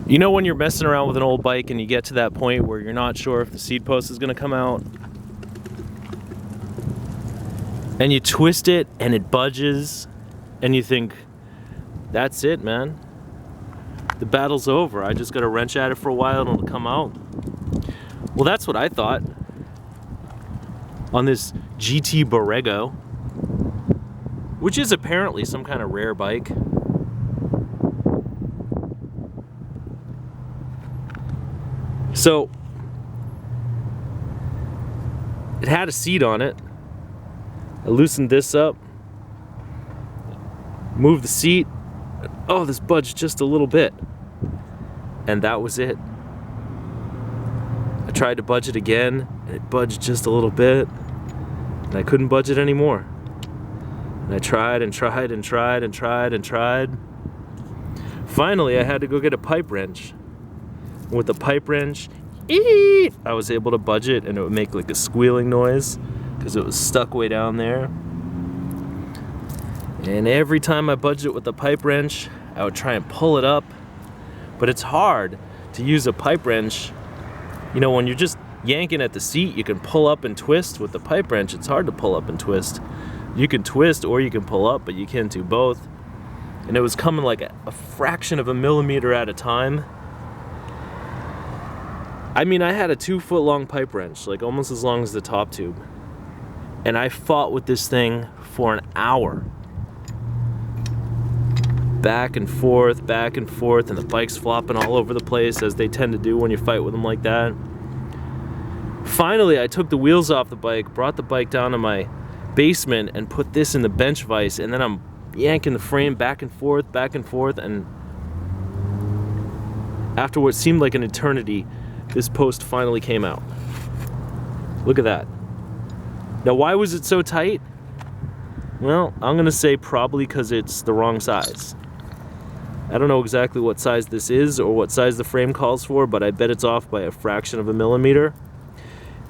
You know when you're messing around with an old bike and you get to that point where you're not sure if the seat post is gonna come out? And you twist it and it budges and you think, that's it, man. The battle's over. I just gotta wrench at it for a while and it'll come out. Well, that's what I thought on this GT BORREGO, which is apparently some kind of rare bike. So it had a seat on it. I loosened this up, moved the seat. Oh, this budged just a little bit. And that was it. I tried to budge it again, and it budged just a little bit. And I couldn't budge it anymore. And I tried and tried and tried and tried and tried. Finally, I had to go get a pipe wrench. And with the pipe wrench, I was able to budge it, and it would make like a squealing noise because it was stuck way down there. And every time I budged it with the pipe wrench, I would try and pull it up. But it's hard to use a pipe wrench. You know, when you're just yanking at the seat, you can pull up and twist. With the pipe wrench, it's hard to pull up and twist. You can twist or you can pull up, but you can't do both. And it was coming like a fraction of a millimeter at a time. I mean, I had a 2-foot long pipe wrench, like almost as long as the top tube. And I fought with this thing for an hour. Back and forth, and the bike's flopping all over the place, as they tend to do when you fight with them like that. Finally, I took the wheels off the bike, brought the bike down to my basement, and put this in the bench vise, and then I'm yanking the frame back and forth, and after what seemed like an eternity, this post finally came out. Look at that. Now, why was it so tight? Well, I'm gonna say probably because it's the wrong size. I don't know exactly what size this is or what size the frame calls for, but I bet it's off by a fraction of a millimeter.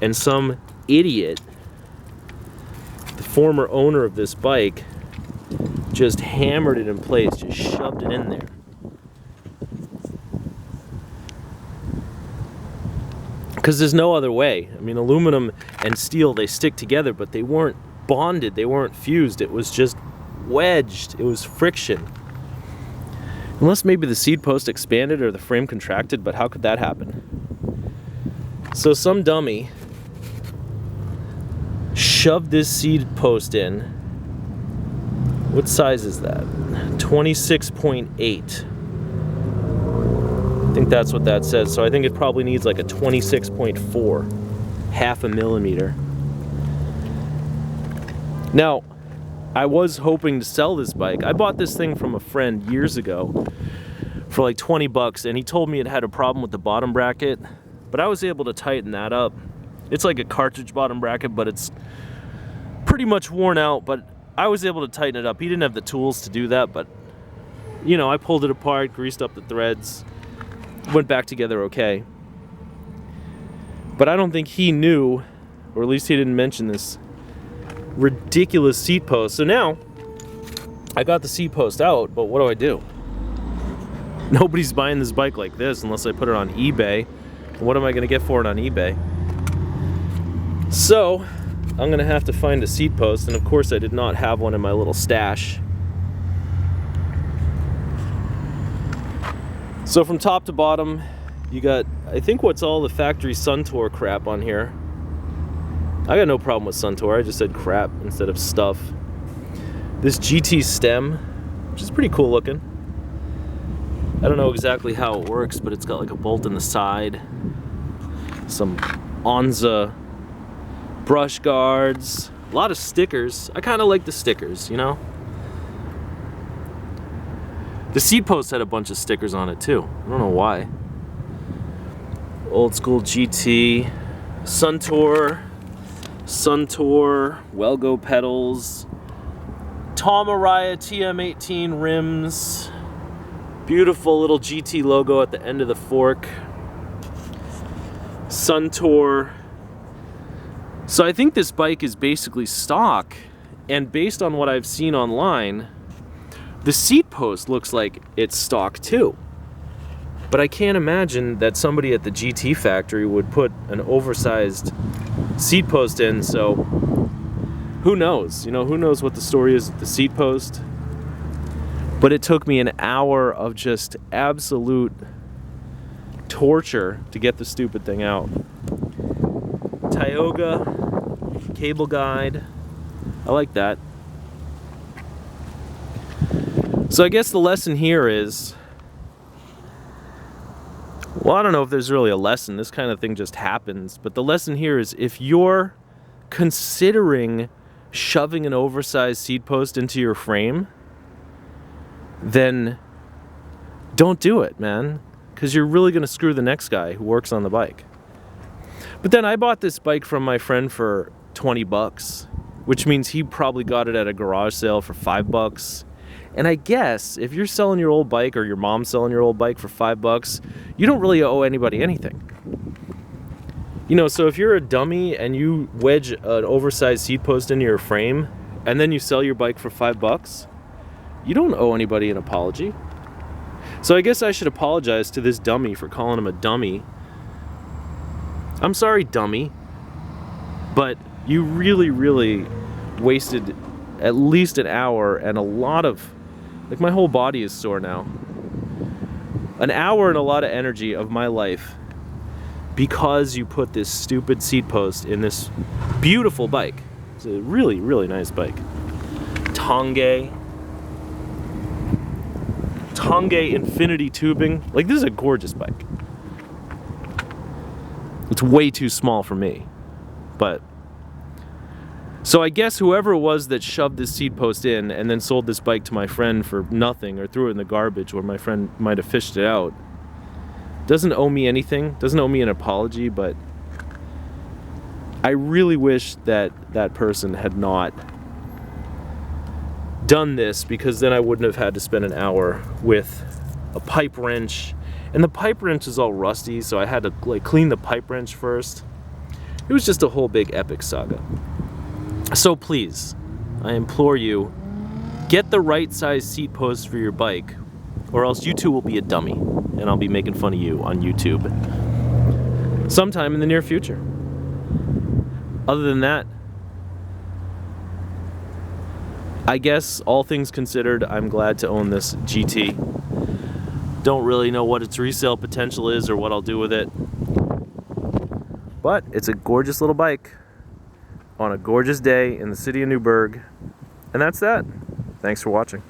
And some idiot, the former owner of this bike, just hammered it in place, just shoved it in there. Because there's no other way. I mean, aluminum and steel, they stick together, but they weren't bonded, they weren't fused. It was just wedged. It was friction. Unless maybe the seat post expanded or the frame contracted, but how could that happen? So some dummy shoved this seat post in. What size is that? 26.8. I think that's what that says. So I think it probably needs like a 26.4, half a millimeter. Now, I was hoping to sell this bike. I bought this thing from a friend years ago for like 20 bucks, and he told me it had a problem with the bottom bracket, but I was able to tighten that up. It's like a cartridge bottom bracket, but it's pretty much worn out, but I was able to tighten it up. He didn't have the tools to do that, but you know, I pulled it apart, greased up the threads, went back together okay. But I don't think he knew, or at least he didn't mention this ridiculous seat post. So now I got the seat post out, but what do? Nobody's buying this bike like this unless I put it on eBay. And what am I gonna get for it on eBay? So I'm gonna have to find a seat post, and of course I did not have one in my little stash. So from top to bottom, you got, I think, what's all the factory Suntour crap on here. I got no problem with Suntour, I just said crap instead of stuff. This GT stem, which is pretty cool looking. I don't know exactly how it works, but it's got like a bolt in the side. Some Onza brush guards, a lot of stickers. I kind of like the stickers, you know? The seat post had a bunch of stickers on it too. I don't know why. Old school GT, Suntour, Wellgo pedals, Tom Araya TM18 rims, beautiful little GT logo at the end of the fork, Suntour. So I think this bike is basically stock, and based on what I've seen online, the seat post looks like it's stock too. But I can't imagine that somebody at the GT factory would put an oversized seat post in, so who knows? You know, who knows what the story is with the seat post? But it took me an hour of just absolute torture to get the stupid thing out. Tioga cable guide. I like that. So I guess the lesson here is, well, I don't know if there's really a lesson. This kind of thing just happens. But the lesson here is, if you're considering shoving an oversized seat post into your frame, then don't do it, man. Because you're really going to screw the next guy who works on the bike. But then I bought this bike from my friend for 20 bucks, which means he probably got it at a garage sale for 5 bucks. And I guess if you're selling your old bike, or your mom's selling your old bike for 5 bucks, you don't really owe anybody anything. You know, so if you're a dummy and you wedge an oversized seat post into your frame and then you sell your bike for 5 bucks, you don't owe anybody an apology. So I guess I should apologize to this dummy for calling him a dummy. I'm sorry, dummy, but you really, really wasted at least an hour and a lot of, like, my whole body is sore now. An hour and a lot of energy of my life because you put this stupid seat post in this beautiful bike. It's a really, really nice bike. Tongay Infinity tubing. Like, this is a gorgeous bike. It's way too small for me. But so I guess whoever it was that shoved this seat post in and then sold this bike to my friend for nothing, or threw it in the garbage where my friend might have fished it out, doesn't owe me anything, doesn't owe me an apology. But I really wish that that person had not done this, because then I wouldn't have had to spend an hour with a pipe wrench. And the pipe wrench is all rusty, so I had to, like, clean the pipe wrench first. It was just a whole big epic saga. So please, I implore you, get the right size seat post for your bike, or else you too will be a dummy, and I'll be making fun of you on YouTube sometime in the near future. Other than that, I guess all things considered, I'm glad to own this GT. Don't really know what its resale potential is or what I'll do with it, but it's a gorgeous little bike on a gorgeous day in the city of Newburgh. And that's that. Thanks for watching.